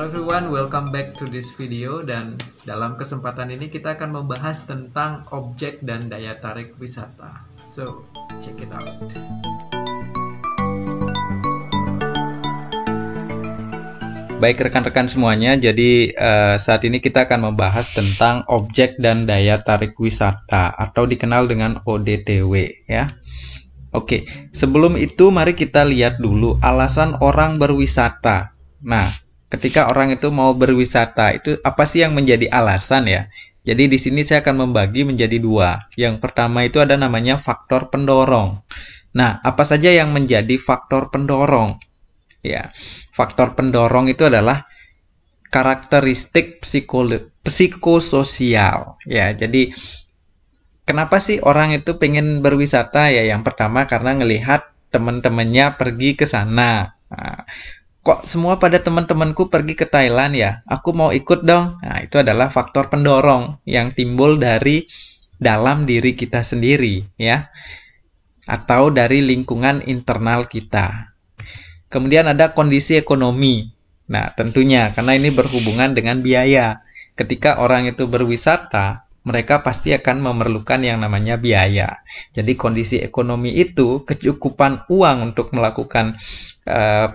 everyone, welcome back to this video. Dan dalam kesempatan ini kita akan membahas tentang objek dan daya tarik wisata. So, check it out. Baik rekan-rekan semuanya, jadi saat ini kita akan membahas tentang objek dan daya tarik wisata atau dikenal dengan ODTW ya. Oke, sebelum itu mari kita lihat dulu alasan orang berwisata. Nah, ketika orang itu mau berwisata, itu apa sih yang menjadi alasan ya? Jadi di sini saya akan membagi menjadi dua. Yang pertama itu ada namanya faktor pendorong. Nah, apa saja yang menjadi faktor pendorong? Ya, faktor pendorong itu adalah karakteristik psikososial. Ya, jadi kenapa sih orang itu pengen berwisata ya? Yang pertama karena ngelihat teman-temannya pergi ke sana. Nah, kok semua pada teman-temanku pergi ke Thailand ya? Aku mau ikut dong. Nah, itu adalah faktor pendorong yang timbul dari dalam diri kita sendiri ya. Atau dari lingkungan internal kita. Kemudian ada kondisi ekonomi. Nah, tentunya karena ini berhubungan dengan biaya. Ketika orang itu berwisata, mereka pasti akan memerlukan yang namanya biaya. Jadi kondisi ekonomi itu, kecukupan uang untuk melakukan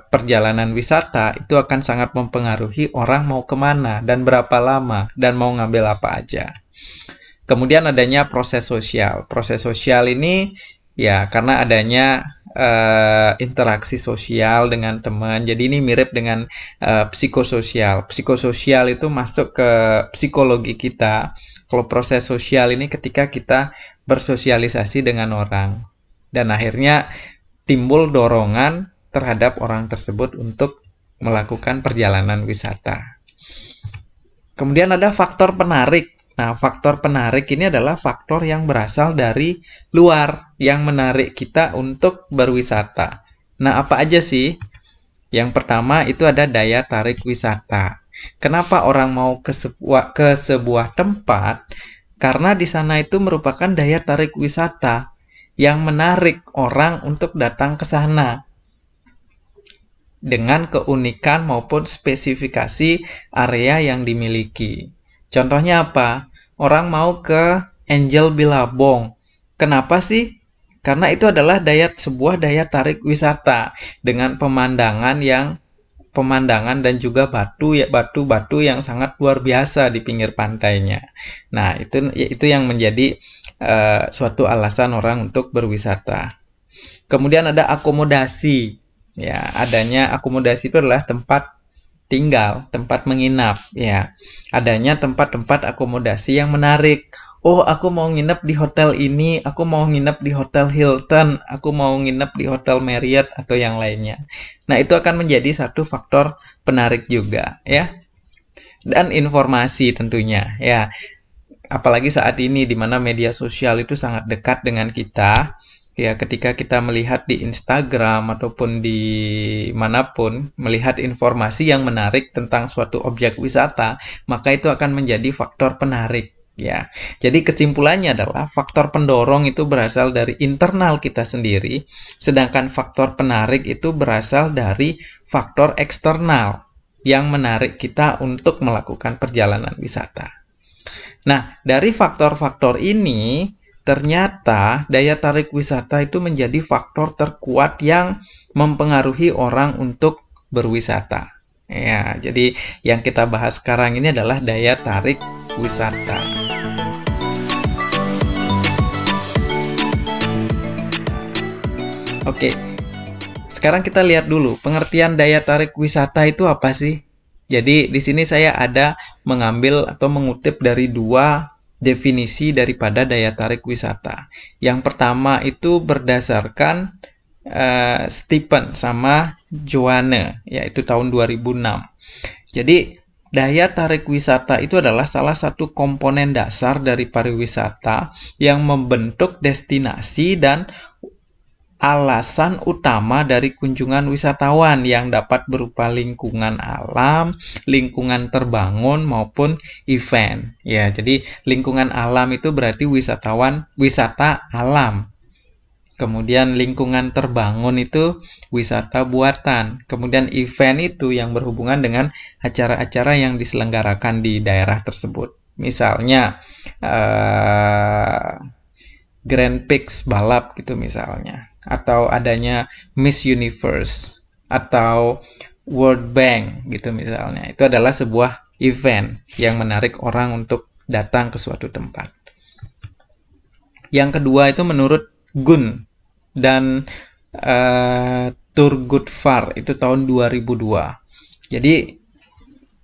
perjalanan wisata itu akan sangat mempengaruhi orang mau kemana dan berapa lama dan mau ngambil apa aja. Kemudian adanya proses sosial. Proses sosial ini ya karena adanya interaksi sosial dengan teman. Jadi ini mirip dengan psikososial. Psikososial itu masuk ke psikologi kita. Kalau proses sosial ini ketika kita bersosialisasi dengan orang. Dan akhirnya timbul dorongan terhadap orang tersebut untuk melakukan perjalanan wisata. Kemudian ada faktor penarik. Nah, faktor penarik ini adalah faktor yang berasal dari luar yang menarik kita untuk berwisata. Nah, apa aja sih? Yang pertama itu ada daya tarik wisata. Kenapa orang mau ke sebuah tempat? Karena di sana itu merupakan daya tarik wisata yang menarik orang untuk datang ke sana. Dengan keunikan maupun spesifikasi area yang dimiliki. Contohnya apa? Orang mau ke Angel Billabong. Kenapa sih? Karena itu adalah sebuah daya tarik wisata dengan pemandangan dan juga batu-batu yang sangat luar biasa di pinggir pantainya. Nah, itu yang menjadi suatu alasan orang untuk berwisata. Kemudian ada akomodasi. Ya, adanya akomodasi itu adalah tempat tinggal, tempat menginap, ya. Adanya tempat-tempat akomodasi yang menarik. Oh, aku mau nginep di hotel ini, aku mau nginep di hotel Hilton, aku mau nginep di hotel Marriott atau yang lainnya. Nah, itu akan menjadi satu faktor penarik juga, ya. Dan informasi tentunya, ya. Apalagi saat ini di mana media sosial itu sangat dekat dengan kita. Ya, ketika kita melihat di Instagram ataupun di manapun, melihat informasi yang menarik tentang suatu objek wisata, maka itu akan menjadi faktor penarik. Ya, jadi kesimpulannya adalah faktor pendorong itu berasal dari internal kita sendiri, sedangkan faktor penarik itu berasal dari faktor eksternal yang menarik kita untuk melakukan perjalanan wisata. Nah, dari faktor-faktor ini, ternyata daya tarik wisata itu menjadi faktor terkuat yang mempengaruhi orang untuk berwisata. Ya, jadi yang kita bahas sekarang ini adalah daya tarik wisata. Oke, sekarang kita lihat dulu pengertian daya tarik wisata itu apa sih? Jadi di sini saya ada mengambil atau mengutip dari dua definisi daripada daya tarik wisata. Yang pertama itu berdasarkan Stephen sama Joanne, yaitu tahun 2006. Jadi daya tarik wisata itu adalah salah satu komponen dasar dari pariwisata yang membentuk destinasi dan alasan utama dari kunjungan wisatawan yang dapat berupa lingkungan alam, lingkungan terbangun maupun event. Ya, jadi lingkungan alam itu berarti wisata alam. Kemudian lingkungan terbangun itu wisata buatan. Kemudian event itu yang berhubungan dengan acara-acara yang diselenggarakan di daerah tersebut. Misalnya Grand Prix balap gitu misalnya. Atau adanya Miss Universe. Atau World Bank gitu misalnya. Itu adalah sebuah event yang menarik orang untuk datang ke suatu tempat. Yang kedua itu menurut Gun dan Turgut Far itu tahun 2002. Jadi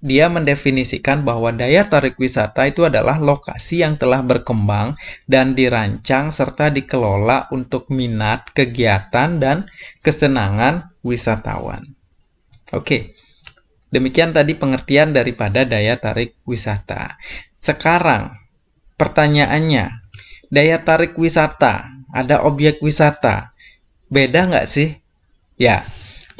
dia mendefinisikan bahwa daya tarik wisata itu adalah lokasi yang telah berkembang dan dirancang serta dikelola untuk minat, kegiatan, dan kesenangan wisatawan. Oke, demikian tadi pengertian daripada daya tarik wisata. Sekarang, pertanyaannya, daya tarik wisata, ada objek wisata, beda nggak sih? Ya,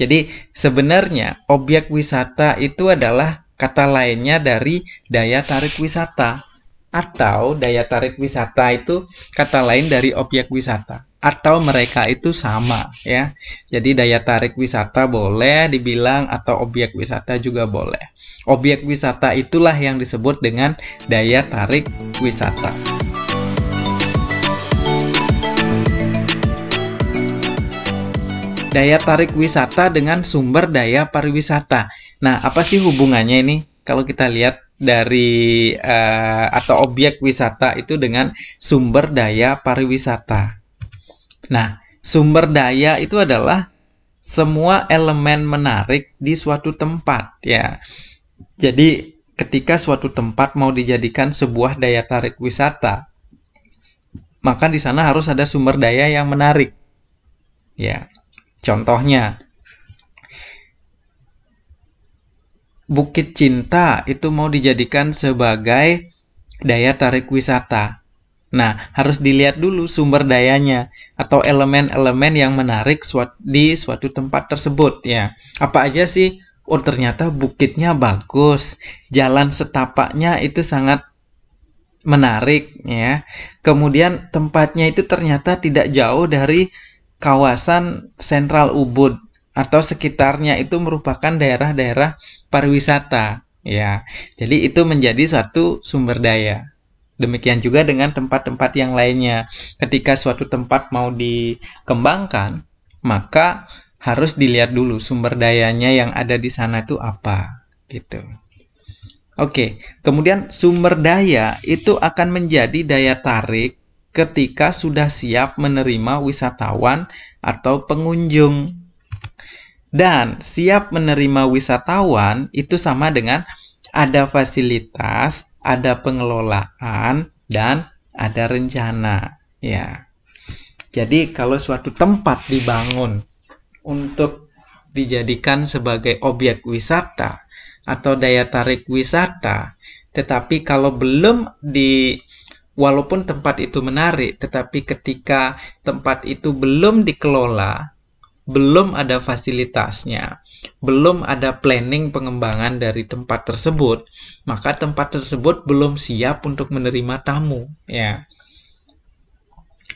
jadi sebenarnya objek wisata itu adalah kata lainnya dari daya tarik wisata. Atau daya tarik wisata itu kata lain dari objek wisata. Atau mereka itu sama ya. Jadi daya tarik wisata boleh dibilang atau objek wisata juga boleh. Objek wisata itulah yang disebut dengan daya tarik wisata. Daya tarik wisata dengan sumber daya pariwisata. Nah, apa sih hubungannya ini? Kalau kita lihat dari atau objek wisata itu dengan sumber daya pariwisata. Nah, sumber daya itu adalah semua elemen menarik di suatu tempat ya. Jadi, ketika suatu tempat mau dijadikan sebuah daya tarik wisata, maka di sana harus ada sumber daya yang menarik. Ya. Contohnya, Bukit Cinta itu mau dijadikan sebagai daya tarik wisata. Nah, harus dilihat dulu sumber dayanya atau elemen-elemen yang menarik di suatu tempat tersebut ya. Apa aja sih? Oh, ternyata bukitnya bagus, jalan setapaknya itu sangat menarik ya. Kemudian tempatnya itu ternyata tidak jauh dari kawasan sentral Ubud atau sekitarnya itu merupakan daerah-daerah pariwisata ya. Jadi itu menjadi satu sumber daya. Demikian juga dengan tempat-tempat yang lainnya. Ketika suatu tempat mau dikembangkan, maka harus dilihat dulu sumber dayanya yang ada di sana itu apa gitu. Oke, kemudian sumber daya itu akan menjadi daya tarik ketika sudah siap menerima wisatawan atau pengunjung. Dan siap menerima wisatawan itu sama dengan ada fasilitas, ada pengelolaan, dan ada rencana. Ya. Jadi kalau suatu tempat dibangun untuk dijadikan sebagai objek wisata atau daya tarik wisata, tetapi kalau walaupun tempat itu menarik, tetapi ketika tempat itu belum dikelola, belum ada fasilitasnya, belum ada planning pengembangan dari tempat tersebut, maka tempat tersebut belum siap untuk menerima tamu. Ya,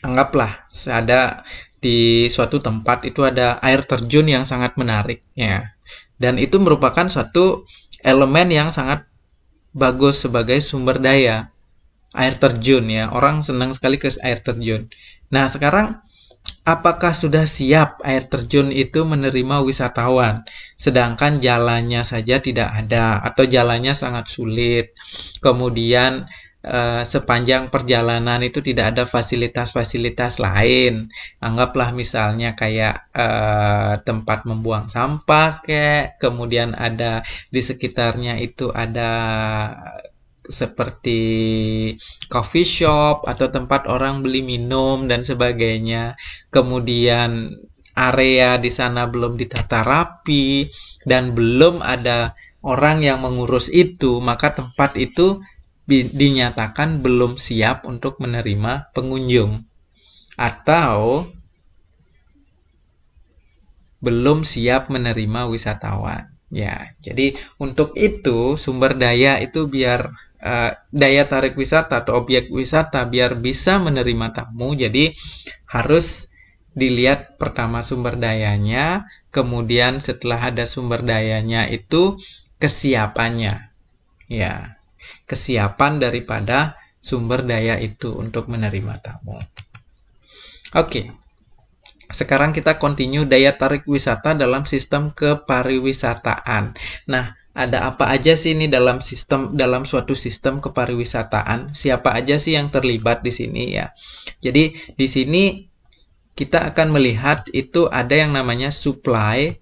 anggaplah ada di suatu tempat itu ada air terjun yang sangat menarik, ya, dan itu merupakan suatu elemen yang sangat bagus sebagai sumber daya. Air terjun ya, orang senang sekali ke air terjun. Nah, sekarang apakah sudah siap air terjun itu menerima wisatawan? Sedangkan jalannya saja tidak ada atau jalannya sangat sulit. Kemudian sepanjang perjalanan itu tidak ada fasilitas-fasilitas lain. Anggaplah misalnya kayak tempat membuang sampah kemudian ada di sekitarnya itu ada seperti coffee shop atau tempat orang beli minum dan sebagainya. Kemudian area di sana belum ditata rapi dan belum ada orang yang mengurus itu, maka tempat itu dinyatakan belum siap untuk menerima pengunjung atau belum siap menerima wisatawan. Ya, jadi untuk itu sumber daya itu biar daya tarik wisata atau objek wisata biar bisa menerima tamu, jadi harus dilihat pertama sumber dayanya, kemudian setelah ada sumber dayanya itu kesiapannya. Ya, kesiapan daripada sumber daya itu untuk menerima tamu. Oke. Sekarang kita continue daya tarik wisata dalam sistem kepariwisataan. Nah, ada apa aja sih ini dalam suatu sistem kepariwisataan? Siapa aja sih yang terlibat di sini ya? Jadi di sini kita akan melihat itu ada yang namanya supply,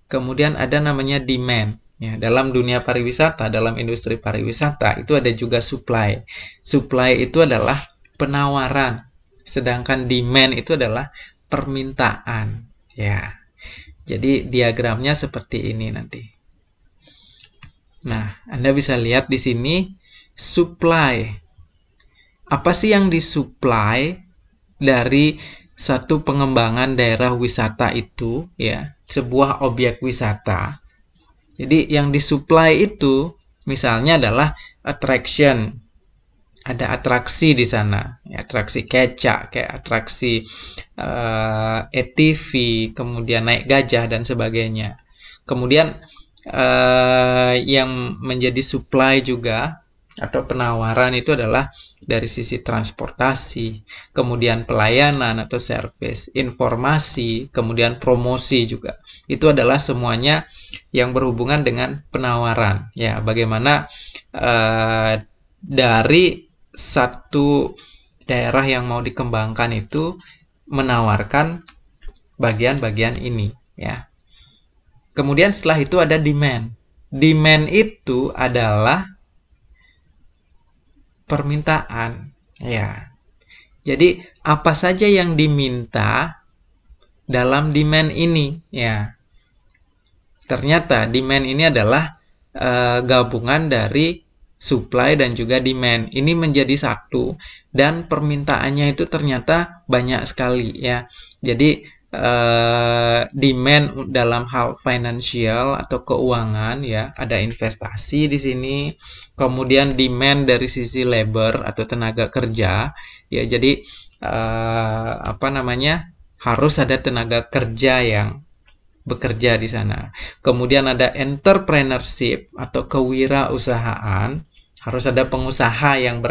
kemudian ada namanya demand. Ya, dalam dunia pariwisata, dalam industri pariwisata itu ada juga supply. Supply itu adalah penawaran, sedangkan demand itu adalah permintaan. Ya, jadi diagramnya seperti ini nanti. Nah, Anda bisa lihat di sini supply. Apa sih yang disuplai dari satu pengembangan daerah wisata itu, ya, sebuah objek wisata. Jadi yang disuplai itu misalnya adalah attraction. Ada atraksi di sana, ya, atraksi kecak, kayak atraksi ATV, kemudian naik gajah dan sebagainya. Kemudian yang menjadi supply juga atau penawaran itu adalah dari sisi transportasi, kemudian pelayanan atau service, informasi, kemudian promosi juga. Itu adalah semuanya yang berhubungan dengan penawaran. Ya, bagaimana dari satu daerah yang mau dikembangkan itu menawarkan bagian-bagian ini, ya. Kemudian setelah itu ada demand. Demand itu adalah permintaan, ya. Jadi apa saja yang diminta dalam demand ini, ya. Ternyata demand ini adalah gabungan dari supply dan juga demand. Ini menjadi satu dan permintaannya itu ternyata banyak sekali, ya. Jadi demand dalam hal finansial atau keuangan, ya, ada investasi di sini. Kemudian demand dari sisi labor atau tenaga kerja, ya. Jadi harus ada tenaga kerja yang bekerja di sana. Kemudian ada entrepreneurship atau kewirausahaan. Harus ada pengusaha yang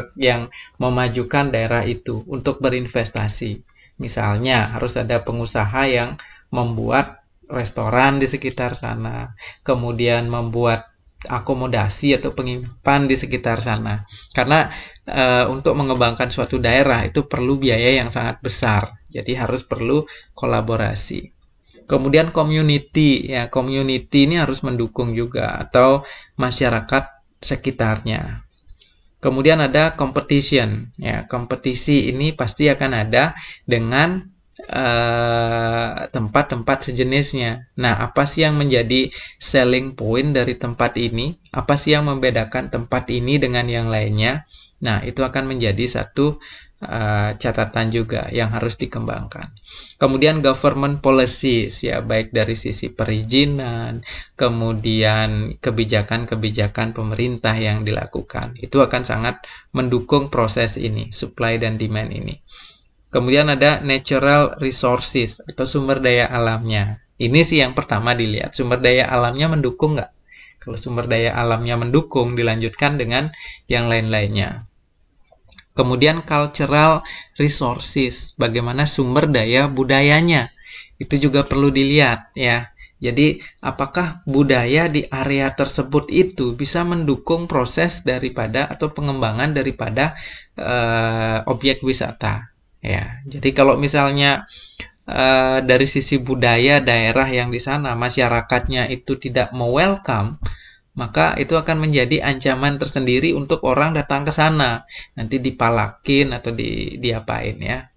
memajukan daerah itu untuk berinvestasi. Misalnya harus ada pengusaha yang membuat restoran di sekitar sana, kemudian membuat akomodasi atau penyimpanan di sekitar sana. Karena untuk mengembangkan suatu daerah itu perlu biaya yang sangat besar. Jadi harus perlu kolaborasi. Kemudian community, ya, community ini harus mendukung juga atau masyarakat sekitarnya. Kemudian ada competition, ya, kompetisi ini pasti akan ada dengan tempat-tempat sejenisnya. Nah, apa sih yang menjadi selling point dari tempat ini? Apa sih yang membedakan tempat ini dengan yang lainnya? Nah, itu akan menjadi satu catatan juga yang harus dikembangkan. Kemudian government policies, ya, baik dari sisi perizinan, kemudian kebijakan-kebijakan pemerintah yang dilakukan. Itu akan sangat mendukung proses ini, supply dan demand ini. Kemudian ada natural resources atau sumber daya alamnya. Ini sih yang pertama dilihat, sumber daya alamnya mendukung nggak? Kalau sumber daya alamnya mendukung, dilanjutkan dengan yang lain-lainnya. Kemudian cultural resources, bagaimana sumber daya budayanya. Itu juga perlu dilihat, ya. Jadi, apakah budaya di area tersebut itu bisa mendukung proses daripada atau pengembangan daripada objek wisata. Ya, jadi kalau misalnya dari sisi budaya daerah yang di sana masyarakatnya itu tidak welcome, maka itu akan menjadi ancaman tersendiri untuk orang datang ke sana. Nanti dipalakin atau diapain, ya.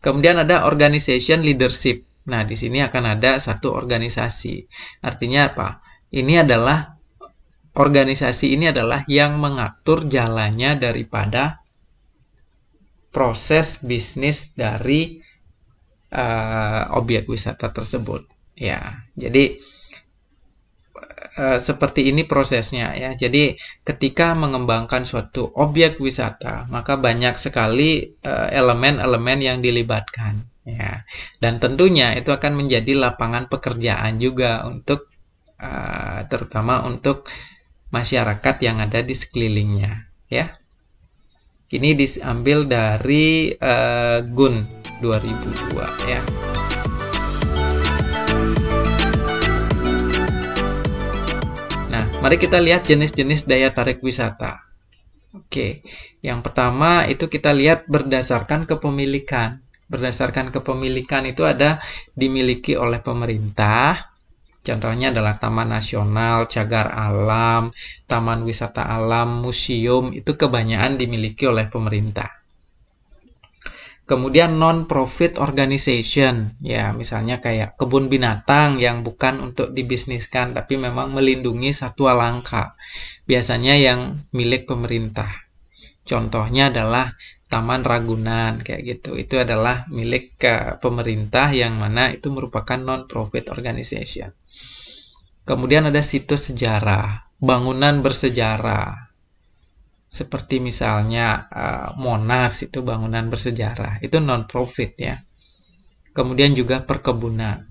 Kemudian ada organization leadership. Nah, di sini akan ada satu organisasi. Artinya apa? Organisasi ini adalah yang mengatur jalannya daripada proses bisnis dari objek wisata tersebut. Ya, jadi seperti ini prosesnya, ya. Jadi ketika mengembangkan suatu objek wisata, maka banyak sekali elemen-elemen yang dilibatkan. Ya, dan tentunya itu akan menjadi lapangan pekerjaan juga untuk terutama untuk masyarakat yang ada di sekelilingnya, ya. Ini diambil dari GUN 2002, ya. Nah, mari kita lihat jenis-jenis daya tarik wisata. Oke, yang pertama itu kita lihat berdasarkan kepemilikan. Berdasarkan kepemilikan itu ada dimiliki oleh pemerintah. Contohnya adalah taman nasional, cagar alam, taman wisata alam, museum, itu kebanyakan dimiliki oleh pemerintah. Kemudian non-profit organization, ya misalnya kayak kebun binatang yang bukan untuk dibisniskan, tapi memang melindungi satwa langka. Biasanya yang milik pemerintah. Contohnya adalah Taman Ragunan, kayak gitu. Itu adalah milik pemerintah yang mana itu merupakan non-profit organization. Kemudian ada situs sejarah, bangunan bersejarah. Seperti misalnya Monas, itu bangunan bersejarah. Itu non-profit, ya. Kemudian juga perkebunan.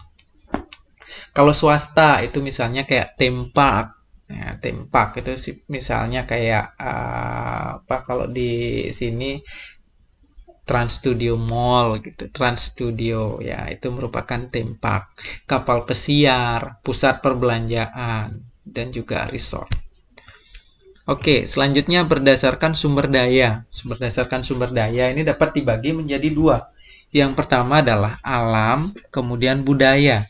Kalau swasta itu misalnya kayak theme park. Ya, theme park itu misalnya kayak kalau di sini Trans Studio Mall gitu, Trans Studio, ya itu merupakan theme park. Kapal pesiar, pusat perbelanjaan, dan juga resort. Oke, selanjutnya berdasarkan sumber daya. Berdasarkan sumber daya ini dapat dibagi menjadi dua. Yang pertama adalah alam, kemudian budaya.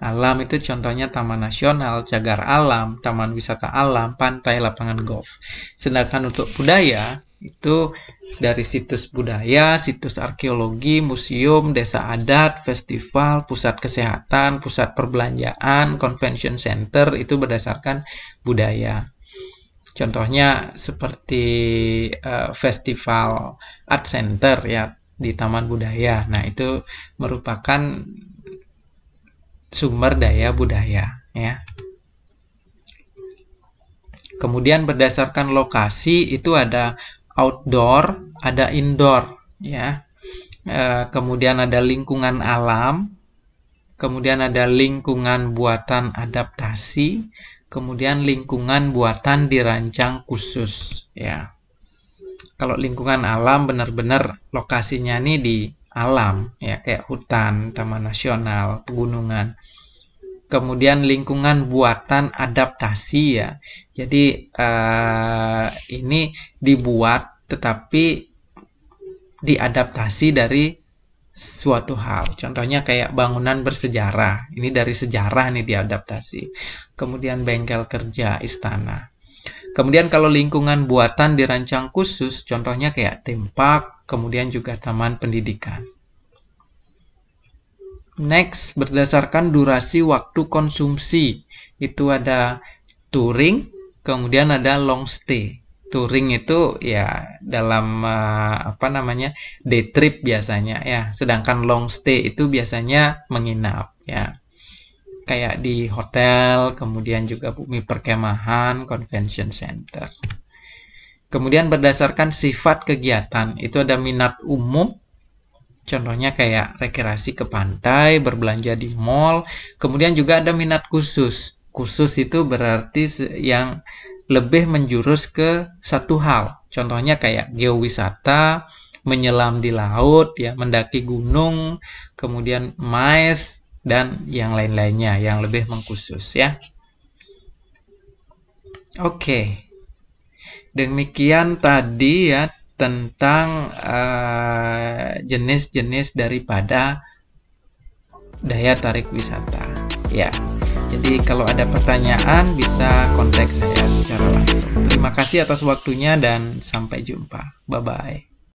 Alam itu contohnya taman nasional, cagar alam, taman wisata alam, pantai, lapangan golf. Sedangkan untuk budaya, itu dari situs budaya, situs arkeologi, museum, desa adat, festival, pusat kesehatan, pusat perbelanjaan, convention center, itu berdasarkan budaya. Contohnya seperti festival art center ya di Taman Budaya. Nah, itu merupakan sumber daya budaya, ya. Kemudian berdasarkan lokasi itu ada outdoor, ada indoor, ya. Kemudian ada lingkungan alam, kemudian ada lingkungan buatan adaptasi, kemudian lingkungan buatan dirancang khusus, ya. Kalau lingkungan alam benar-benar lokasinya nih di alam, ya kayak hutan, taman nasional, pegunungan. Kemudian lingkungan buatan adaptasi, ya. Jadi ini dibuat tetapi diadaptasi dari suatu hal. Contohnya kayak bangunan bersejarah. Ini dari sejarah nih diadaptasi. Kemudian bengkel kerja, istana. Kemudian kalau lingkungan buatan dirancang khusus, contohnya kayak theme park, kemudian juga taman pendidikan. Next, berdasarkan durasi waktu konsumsi. Itu ada touring, kemudian ada long stay. Touring itu ya dalam day trip biasanya ya. Sedangkan long stay itu biasanya menginap ya. Kayak di hotel, kemudian juga bumi perkemahan, convention center. Kemudian berdasarkan sifat kegiatan, itu ada minat umum, contohnya kayak rekreasi ke pantai, berbelanja di mall. Kemudian juga ada minat khusus. Khusus itu berarti yang lebih menjurus ke satu hal. Contohnya kayak geowisata, menyelam di laut, ya, mendaki gunung, kemudian mais, dan yang lain-lainnya yang lebih mengkhusus, ya. Oke. Demikian tadi ya tentang jenis-jenis daripada daya tarik wisata. Ya. Jadi kalau ada pertanyaan bisa kontak saya secara langsung. Terima kasih atas waktunya dan sampai jumpa. Bye-bye.